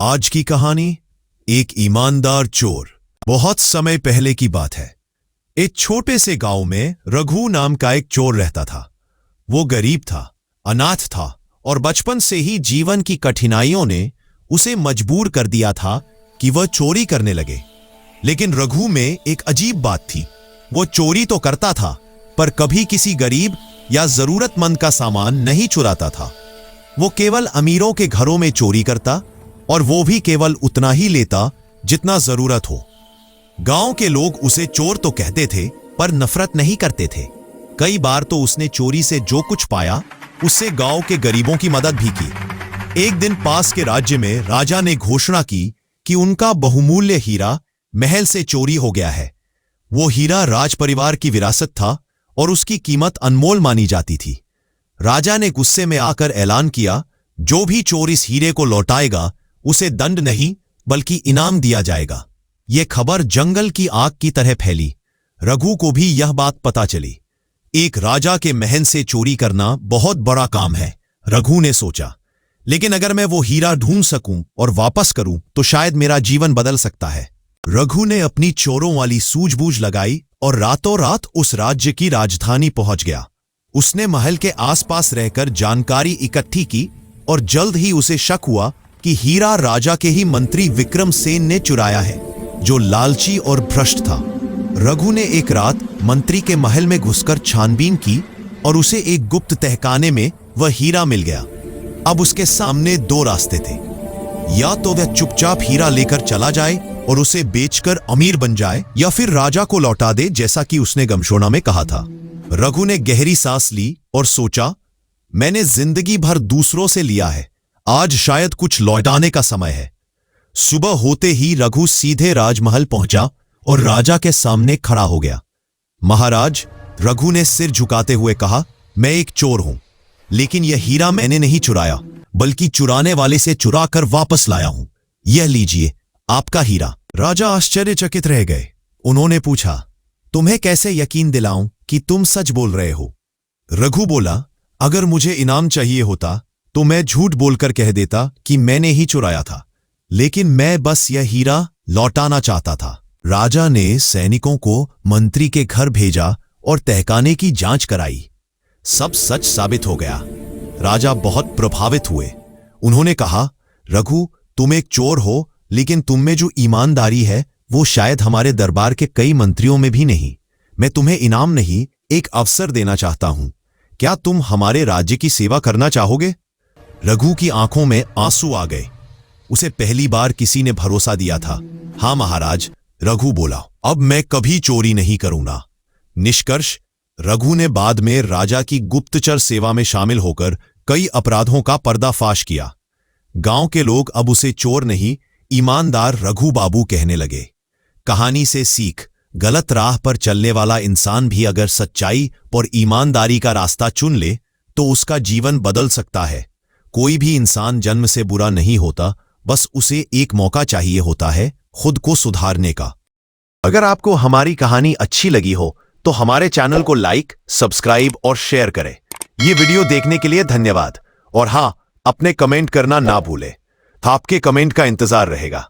आज की कहानी एक ईमानदार चोर। बहुत समय पहले की बात है। एक छोटे से गांव में रघु नाम का एक चोर रहता था। वो गरीब था, अनाथ था और बचपन से ही जीवन की कठिनाइयों ने उसे मजबूर कर दिया था कि वह चोरी करने लगे। लेकिन रघु में एक अजीब बात थी। वो चोरी तो करता था पर कभी किसी गरीब या जरूरतमंद का सामान नहीं चुराता था। वो केवल अमीरों के घरों में चोरी करता और वो भी केवल उतना ही लेता जितना जरूरत हो। गांव के लोग उसे चोर तो कहते थे पर नफरत नहीं करते थे। कई बार तो उसने चोरी से जो कुछ पाया उससे गांव के गरीबों की मदद भी की। एक दिन पास के राज्य में राजा ने घोषणा की कि उनका बहुमूल्य हीरा महल से चोरी हो गया है। वो हीरा राज परिवार की विरासत था और उसकी कीमत अनमोल मानी जाती थी। राजा ने गुस्से में आकर ऐलान किया, जो भी चोर इस हीरे को लौटाएगा उसे दंड नहीं बल्कि इनाम दिया जाएगा। यह खबर जंगल की आग की तरह फैली। रघु को भी यह बात पता चली। एक राजा के महल से चोरी करना बहुत बड़ा काम है, रघु ने सोचा। लेकिन अगर मैं वो हीरा ढूंढ सकूं और वापस करूं तो शायद मेरा जीवन बदल सकता है। रघु ने अपनी चोरों वाली सूझबूझ लगाई और रातों रात उस राज्य की राजधानी पहुंच गया। उसने महल के आसपास रहकर जानकारी इकट्ठी की और जल्द ही उसे शक हुआ कि हीरा राजा के ही मंत्री विक्रम सेन ने चुराया है, जो लालची और भ्रष्ट था। रघु ने एक रात मंत्री के महल में घुसकर छानबीन की और उसे एक गुप्त तहखाने में वह हीरा मिल गया। अब उसके सामने दो रास्ते थे। या तो वह चुपचाप हीरा लेकर चला जाए और उसे बेचकर अमीर बन जाए, या फिर राजा को लौटा दे जैसा कि उसने गमशोना में कहा था। रघु ने गहरी सांस ली और सोचा, मैंने जिंदगी भर दूसरों से लिया है, आज शायद कुछ लौटाने का समय है। सुबह होते ही रघु सीधे राजमहल पहुंचा और राजा के सामने खड़ा हो गया। महाराज, रघु ने सिर झुकाते हुए कहा, मैं एक चोर हूं, लेकिन यह हीरा मैंने नहीं चुराया बल्कि चुराने वाले से चुरा कर वापस लाया हूं। यह लीजिए आपका हीरा। राजा आश्चर्यचकित रह गए। उन्होंने पूछा, तुम्हें कैसे यकीन दिलाऊं कि तुम सच बोल रहे हो? रघु बोला, अगर मुझे इनाम चाहिए होता तो मैं झूठ बोलकर कह देता कि मैंने ही चुराया था, लेकिन मैं बस यह हीरा लौटाना चाहता था। राजा ने सैनिकों को मंत्री के घर भेजा और तहखाने की जांच कराई। सब सच साबित हो गया। राजा बहुत प्रभावित हुए। उन्होंने कहा, रघु, तुम एक चोर हो, लेकिन तुम में जो ईमानदारी है वो शायद हमारे दरबार के कई मंत्रियों में भी नहीं। मैं तुम्हें इनाम नहीं, एक अवसर देना चाहता हूं। क्या तुम हमारे राज्य की सेवा करना चाहोगे? रघु की आंखों में आंसू आ गए। उसे पहली बार किसी ने भरोसा दिया था। हां महाराज, रघु बोला, अब मैं कभी चोरी नहीं करूंगा। निष्कर्ष, रघु ने बाद में राजा की गुप्तचर सेवा में शामिल होकर कई अपराधों का पर्दाफाश किया। गांव के लोग अब उसे चोर नहीं, ईमानदार रघु बाबू कहने लगे। कहानी से सीख, गलत राह पर चलने वाला इंसान भी अगर सच्चाई और ईमानदारी का रास्ता चुन ले तो उसका जीवन बदल सकता है। कोई भी इंसान जन्म से बुरा नहीं होता, बस उसे एक मौका चाहिए होता है खुद को सुधारने का। अगर आपको हमारी कहानी अच्छी लगी हो तो हमारे चैनल को लाइक, सब्सक्राइब और शेयर करें। ये वीडियो देखने के लिए धन्यवाद। और हां, अपने कमेंट करना ना भूलें। आपके कमेंट का इंतजार रहेगा।